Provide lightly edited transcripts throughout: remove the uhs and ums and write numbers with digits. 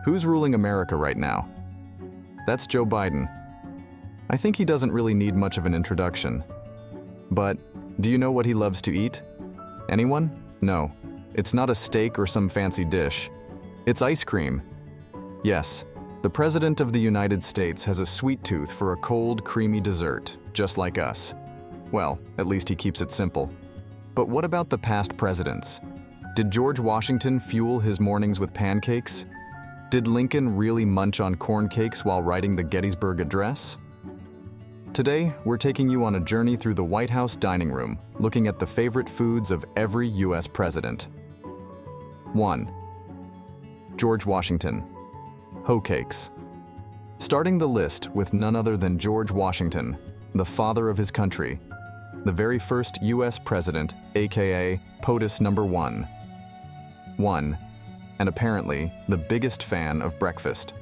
Who's ruling America right now? That's Joe Biden. I think he doesn't really need much of an introduction. But do you know what he loves to eat? Anyone? No, it's not a steak or some fancy dish. It's ice cream. Yes, the President of the United States has a sweet tooth for a cold, creamy dessert, just like us. Well, at least he keeps it simple. But what about the past presidents? Did George Washington fuel his mornings with pancakes? Did Lincoln really munch on corn cakes while writing the Gettysburg Address? Today, we're taking you on a journey through the White House dining room, looking at the favorite foods of every U.S. president. 1. George Washington. Hoe cakes. Starting the list with none other than George Washington, the father of his country, the very first U.S. president, aka POTUS number 1. 1. And apparently the biggest fan of breakfast.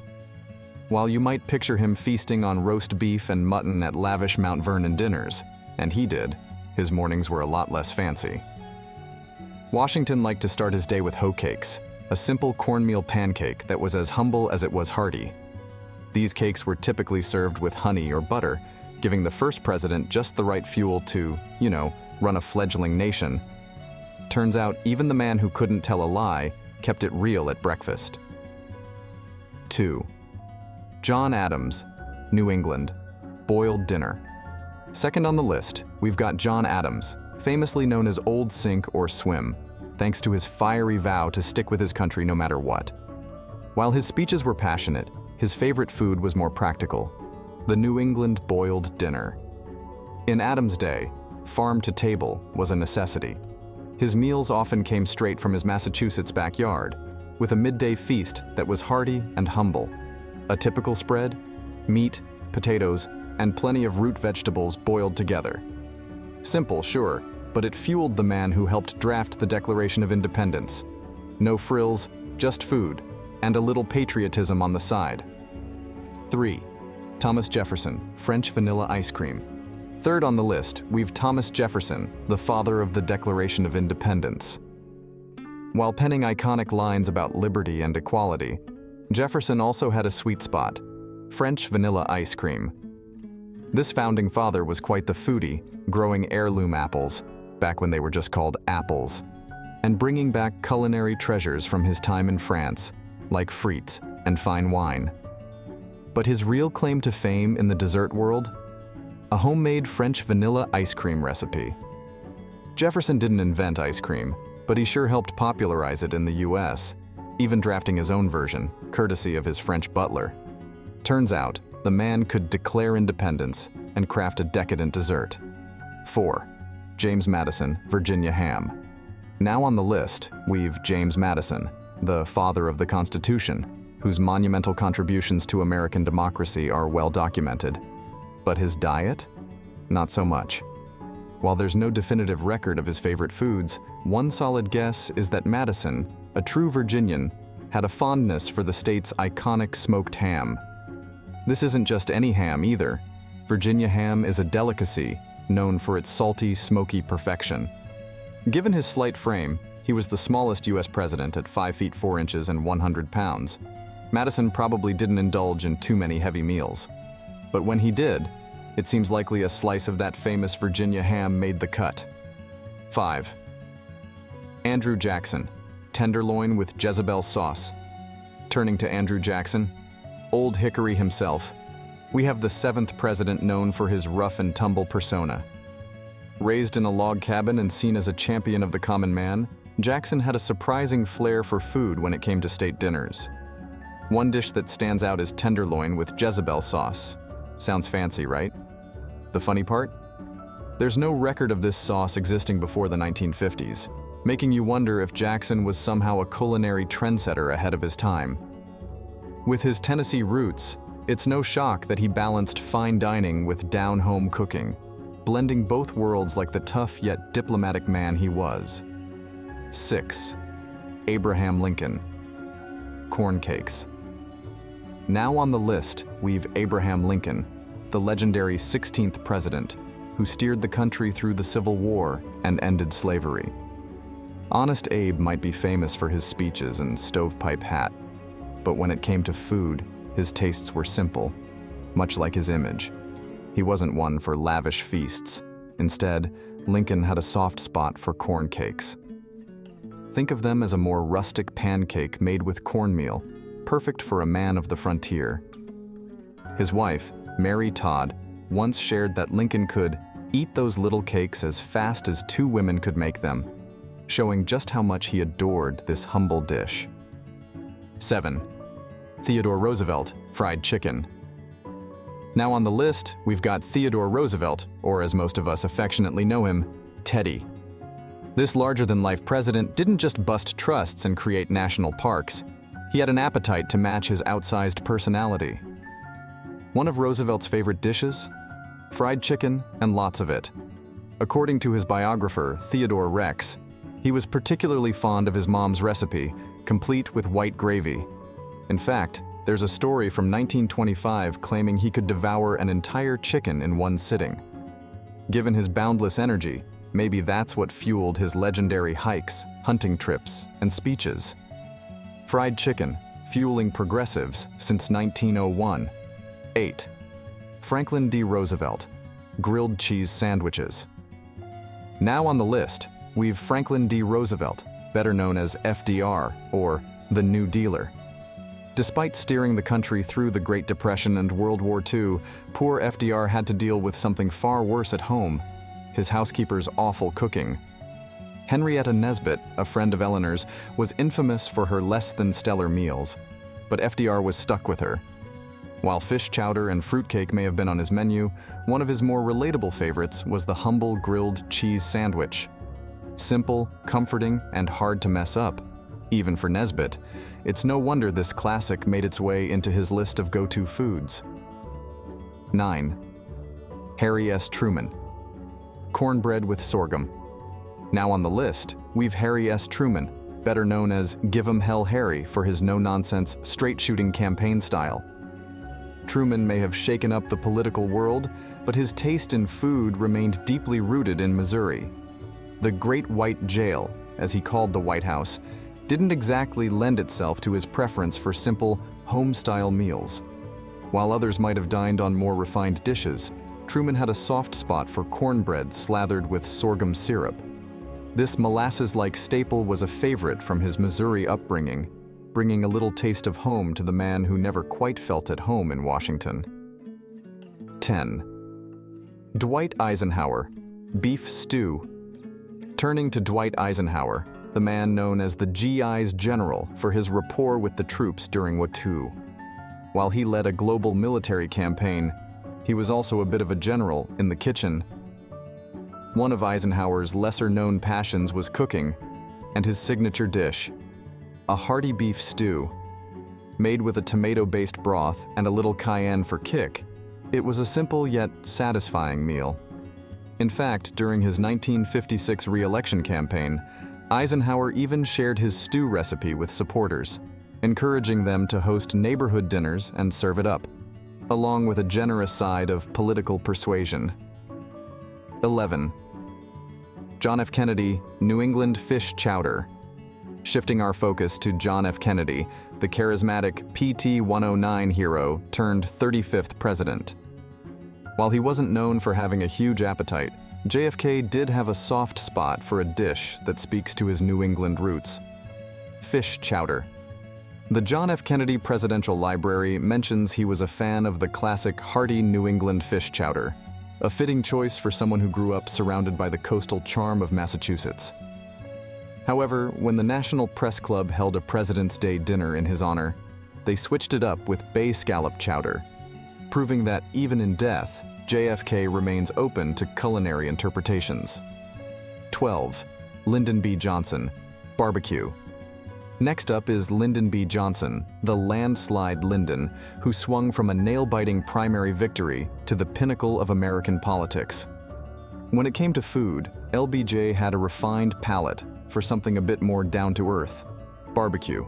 While you might picture him feasting on roast beef and mutton at lavish Mount Vernon dinners, and he did, his mornings were a lot less fancy. Washington liked to start his day with hoe cakes, a simple cornmeal pancake that was as humble as it was hearty. These cakes were typically served with honey or butter, giving the first president just the right fuel to, run a fledgling nation. Turns out even the man who couldn't tell a lie kept it real at breakfast. 2. John Adams, New England, boiled dinner. Second on the list, we've got John Adams, famously known as Old Sink or Swim, thanks to his fiery vow to stick with his country no matter what. While his speeches were passionate, his favorite food was more practical, the New England boiled dinner. In Adams' day, farm to table was a necessity. His meals often came straight from his Massachusetts backyard, with a midday feast that was hearty and humble. A typical spread: meat, potatoes, and plenty of root vegetables boiled together. Simple, sure, but it fueled the man who helped draft the Declaration of Independence. No frills, just food, and a little patriotism on the side. 3. Thomas Jefferson, French vanilla ice cream. Third on the list, we've Thomas Jefferson, the father of the Declaration of Independence. While penning iconic lines about liberty and equality, Jefferson also had a sweet spot: French vanilla ice cream. This founding father was quite the foodie, growing heirloom apples, back when they were just called apples, and bringing back culinary treasures from his time in France, like frites and fine wine. But his real claim to fame in the dessert world? A homemade French vanilla ice cream recipe. Jefferson didn't invent ice cream, but he sure helped popularize it in the US, even drafting his own version, courtesy of his French butler. Turns out, the man could declare independence and craft a decadent dessert. 4. James Madison, Virginia ham. Now on the list, we've James Madison, the father of the Constitution, whose monumental contributions to American democracy are well documented. But his diet? Not so much. While there's no definitive record of his favorite foods, one solid guess is that Madison, a true Virginian, had a fondness for the state's iconic smoked ham. This isn't just any ham either. Virginia ham is a delicacy known for its salty, smoky perfection. Given his slight frame, he was the smallest U.S. president at 5 feet 4 inches and 100 pounds. Madison probably didn't indulge in too many heavy meals. But when he did, it seems likely a slice of that famous Virginia ham made the cut. 5. Andrew Jackson, tenderloin with Jezebel sauce. Turning to Andrew Jackson, Old Hickory himself, we have the 7th president known for his rough and tumble persona. Raised in a log cabin and seen as a champion of the common man, Jackson had a surprising flair for food when it came to state dinners. One dish that stands out is tenderloin with Jezebel sauce. Sounds fancy, right? The funny part? There's no record of this sauce existing before the 1950s, making you wonder if Jackson was somehow a culinary trendsetter ahead of his time. With his Tennessee roots, it's no shock that he balanced fine dining with down-home cooking, blending both worlds like the tough yet diplomatic man he was. 6. Abraham Lincoln. Corn cakes. Now on the list, we've Abraham Lincoln, the legendary 16th president, who steered the country through the Civil War and ended slavery. Honest Abe might be famous for his speeches and stovepipe hat, But when it came to food, his tastes were simple, much like his image. He wasn't one for lavish feasts. Instead, Lincoln had a soft spot for corn cakes. Think of them as a more rustic pancake made with cornmeal, perfect for a man of the frontier. His wife, Mary Todd, once shared that Lincoln could eat those little cakes as fast as two women could make them, showing just how much he adored this humble dish. 7. Theodore Roosevelt, fried chicken. Now on the list, we've got Theodore Roosevelt, or as most of us affectionately know him, Teddy. This larger-than-life president didn't just bust trusts and create national parks. He had an appetite to match his outsized personality. One of Roosevelt's favorite dishes? Fried chicken, and lots of it. According to his biographer, Theodore Rex, he was particularly fond of his mom's recipe, complete with white gravy. In fact, there's a story from 1925 claiming he could devour an entire chicken in one sitting. Given his boundless energy, maybe that's what fueled his legendary hikes, hunting trips, and speeches. Fried chicken, fueling progressives since 1901. 8. Franklin D. Roosevelt, grilled cheese sandwiches. Now on the list, we've Franklin D. Roosevelt, better known as FDR, or the New Dealer. Despite steering the country through the Great Depression and World War II, poor FDR had to deal with something far worse at home: his housekeeper's awful cooking. Henrietta Nesbitt, a friend of Eleanor's, was infamous for her less-than-stellar meals, but FDR was stuck with her. While fish chowder and fruitcake may have been on his menu, one of his more relatable favorites was the humble grilled cheese sandwich. Simple, comforting, and hard to mess up. Even for Nesbitt, it's no wonder this classic made its way into his list of go-to foods. 9. Harry S. Truman, cornbread with sorghum. Now on the list, we've Harry S. Truman, better known as Give 'em Hell Harry for his no-nonsense, straight-shooting campaign style. Truman may have shaken up the political world, but his taste in food remained deeply rooted in Missouri. The Great White Jail, as he called the White House, didn't exactly lend itself to his preference for simple, home-style meals. While others might have dined on more refined dishes, Truman had a soft spot for cornbread slathered with sorghum syrup. This molasses-like staple was a favorite from his Missouri upbringing, bringing a little taste of home to the man who never quite felt at home in Washington. 10. Dwight Eisenhower, beef stew. Turning to Dwight Eisenhower, the man known as the GI's general for his rapport with the troops during WW. While he led a global military campaign, he was also a bit of a general in the kitchen. One of Eisenhower's lesser-known passions was cooking, and his signature dish, a hearty beef stew. Made with a tomato-based broth and a little cayenne for kick, it was a simple yet satisfying meal. In fact, during his 1956 re-election campaign, Eisenhower even shared his stew recipe with supporters, encouraging them to host neighborhood dinners and serve it up, along with a generous side of political persuasion. 11. John F. Kennedy, New England fish chowder. Shifting our focus to John F. Kennedy, the charismatic PT-109 hero turned 35th president. While he wasn't known for having a huge appetite, JFK did have a soft spot for a dish that speaks to his New England roots: fish chowder. The John F. Kennedy Presidential Library mentions he was a fan of the classic hearty New England fish chowder, a fitting choice for someone who grew up surrounded by the coastal charm of Massachusetts. However, when the National Press Club held a President's Day dinner in his honor, they switched it up with bay scallop chowder, proving that even in death, JFK remains open to culinary interpretations. 12. Lyndon B Johnson, barbecue. Next up is Lyndon B Johnson, the landslide Lyndon, who swung from a nail-biting primary victory to the pinnacle of American politics. When it came to food, LBJ had a refined palate for something a bit more down-to-earth: barbecue.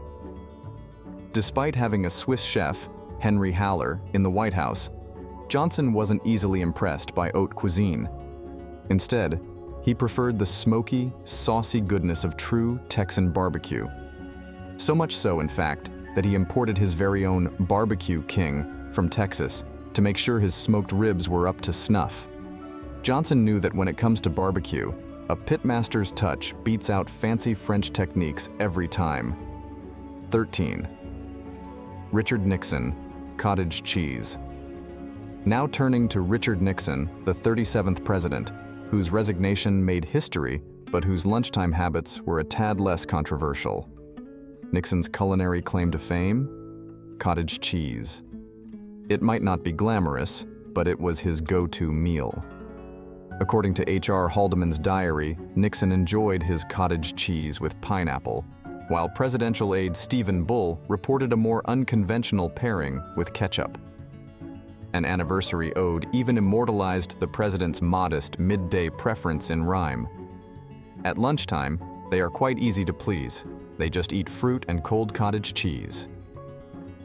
Despite having a Swiss chef, Henry Haller, in the White House, Johnson wasn't easily impressed by haute cuisine. Instead, he preferred the smoky, saucy goodness of true Texan barbecue. So much so, in fact, that he imported his very own barbecue king from Texas to make sure his smoked ribs were up to snuff. Johnson knew that when it comes to barbecue, a pitmaster's touch beats out fancy French techniques every time. 13. Richard Nixon, cottage cheese. Now turning to Richard Nixon, the 37th president, whose resignation made history, but whose lunchtime habits were a tad less controversial. Nixon's culinary claim to fame? Cottage cheese. It might not be glamorous, but it was his go-to meal. According to H.R. Haldeman's diary, Nixon enjoyed his cottage cheese with pineapple, while presidential aide Stephen Bull reported a more unconventional pairing with ketchup. An anniversary ode even immortalized the president's modest midday preference in rhyme. At lunchtime, they are quite easy to please. They just eat fruit and cold cottage cheese.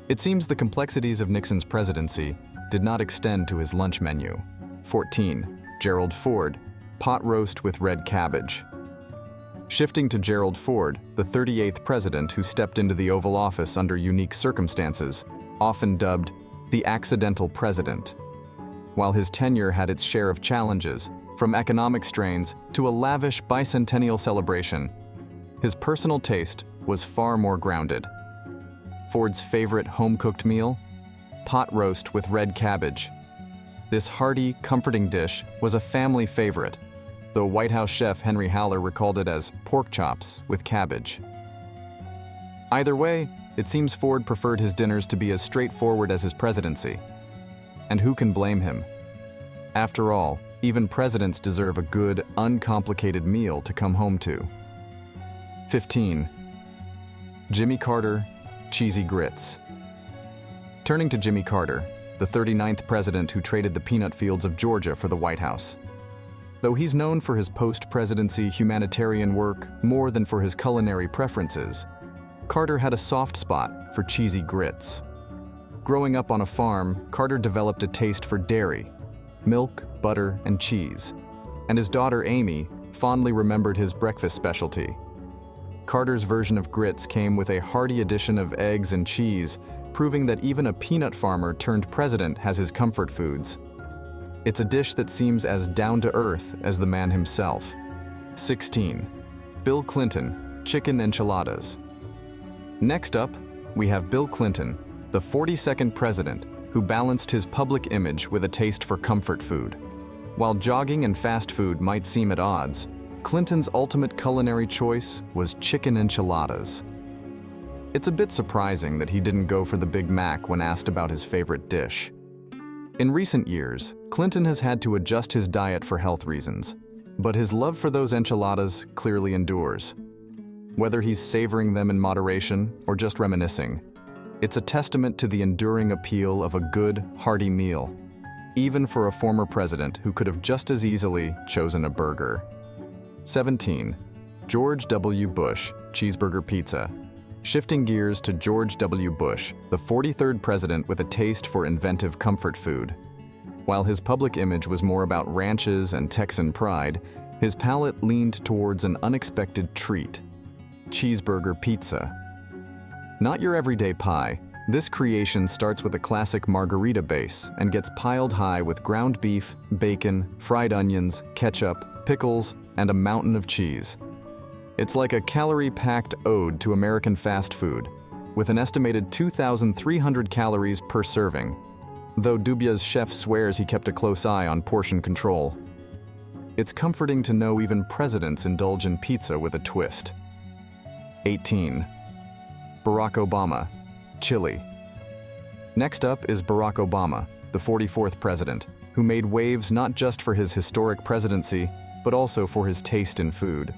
It seems the complexities of Nixon's presidency did not extend to his lunch menu. 14. Gerald Ford, pot roast with red cabbage. Shifting to Gerald Ford, the 38th president who stepped into the Oval Office under unique circumstances, often dubbed the accidental president. While his tenure had its share of challenges, from economic strains to a lavish bicentennial celebration, his personal taste was far more grounded. Ford's favorite home-cooked meal? Pot roast with red cabbage. This hearty, comforting dish was a family favorite, though White House chef Henry Haller recalled it as pork chops with cabbage. Either way, it seems Ford preferred his dinners to be as straightforward as his presidency. And who can blame him? After all, even presidents deserve a good, uncomplicated meal to come home to. 15. Jimmy Carter, cheesy grits. Turning to Jimmy Carter, the 39th president who traded the peanut fields of Georgia for the White House. Though he's known for his post-presidency humanitarian work more than for his culinary preferences, Carter had a soft spot for cheesy grits. Growing up on a farm, Carter developed a taste for dairy, milk, butter, and cheese, and his daughter Amy fondly remembered his breakfast specialty. Carter's version of grits came with a hearty addition of eggs and cheese, proving that even a peanut farmer turned president has his comfort foods. It's a dish that seems as down-to-earth as the man himself. 16. Bill Clinton, chicken enchiladas. Next up, we have Bill Clinton, the 42nd president, who balanced his public image with a taste for comfort food. While jogging and fast food might seem at odds, Clinton's ultimate culinary choice was chicken enchiladas. It's a bit surprising that he didn't go for the Big Mac when asked about his favorite dish. In recent years, Clinton has had to adjust his diet for health reasons, but his love for those enchiladas clearly endures. Whether he's savoring them in moderation or just reminiscing, it's a testament to the enduring appeal of a good, hearty meal, even for a former president who could have just as easily chosen a burger. 17. George W. Bush, cheeseburger pizza. Shifting gears to George W. Bush, the 43rd president with a taste for inventive comfort food. While his public image was more about ranches and Texan pride, his palate leaned towards an unexpected treat: cheeseburger pizza. Not your everyday pie, this creation starts with a classic margarita base and gets piled high with ground beef, bacon, fried onions, ketchup, pickles, and a mountain of cheese. It's like a calorie-packed ode to American fast food, with an estimated 2,300 calories per serving, though Dubia's chef swears he kept a close eye on portion control. It's comforting to know even presidents indulge in pizza with a twist. 18. Barack Obama, chili. Next up is Barack Obama, the 44th president, who made waves not just for his historic presidency, but also for his taste in food.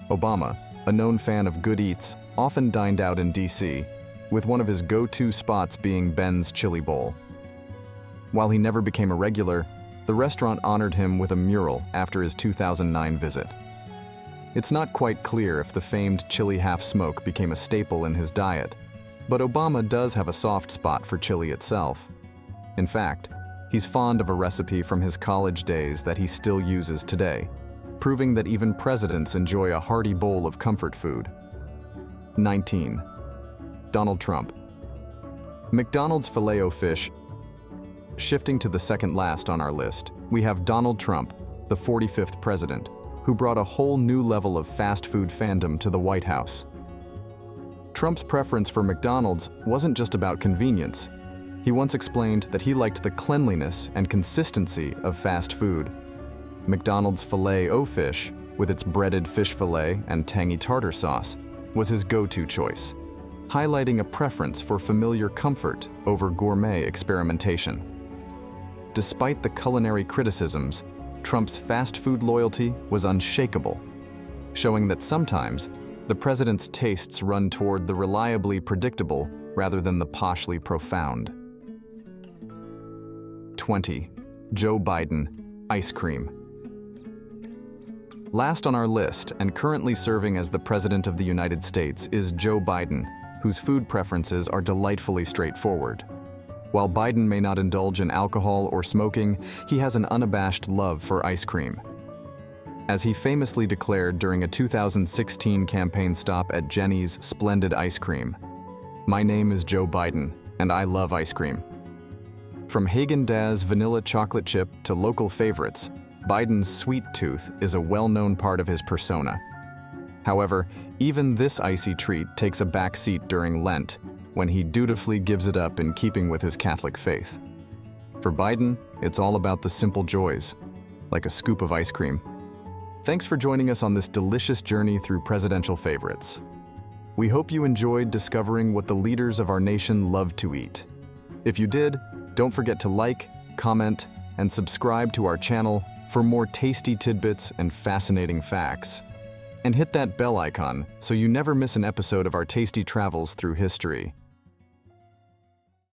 Obama, a known fan of good eats, often dined out in D.C., with one of his go-to spots being Ben's Chili Bowl. While he never became a regular, the restaurant honored him with a mural after his 2009 visit. It's not quite clear if the famed chili half-smoke became a staple in his diet, but Obama does have a soft spot for chili itself. In fact, he's fond of a recipe from his college days that he still uses today, proving that even presidents enjoy a hearty bowl of comfort food. 19. Donald Trump. McDonald's Filet-O-Fish. Shifting to the second last on our list, we have Donald Trump, the 45th president, who brought a whole new level of fast food fandom to the White House. Trump's preference for McDonald's wasn't just about convenience. He once explained that he liked the cleanliness and consistency of fast food. McDonald's Filet-O-Fish, with its breaded fish fillet and tangy tartar sauce, was his go-to choice, highlighting a preference for familiar comfort over gourmet experimentation. Despite the culinary criticisms, Trump's fast food loyalty was unshakable, showing that sometimes the president's tastes run toward the reliably predictable rather than the poshly profound. 20. Joe Biden, ice cream. Last on our list, and currently serving as the President of the United States, is Joe Biden, whose food preferences are delightfully straightforward. While Biden may not indulge in alcohol or smoking, he has an unabashed love for ice cream. As he famously declared during a 2016 campaign stop at Jenny's Splendid Ice Cream, "My name is Joe Biden, and I love ice cream." From Haagen-Dazs vanilla chocolate chip to local favorites, Biden's sweet tooth is a well-known part of his persona. However, even this icy treat takes a backseat during Lent, when he dutifully gives it up in keeping with his Catholic faith. For Biden, it's all about the simple joys, like a scoop of ice cream. Thanks for joining us on this delicious journey through presidential favorites. We hope you enjoyed discovering what the leaders of our nation love to eat. If you did, don't forget to like, comment, and subscribe to our channel for more tasty tidbits and fascinating facts. And hit that bell icon so you never miss an episode of our tasty travels through history.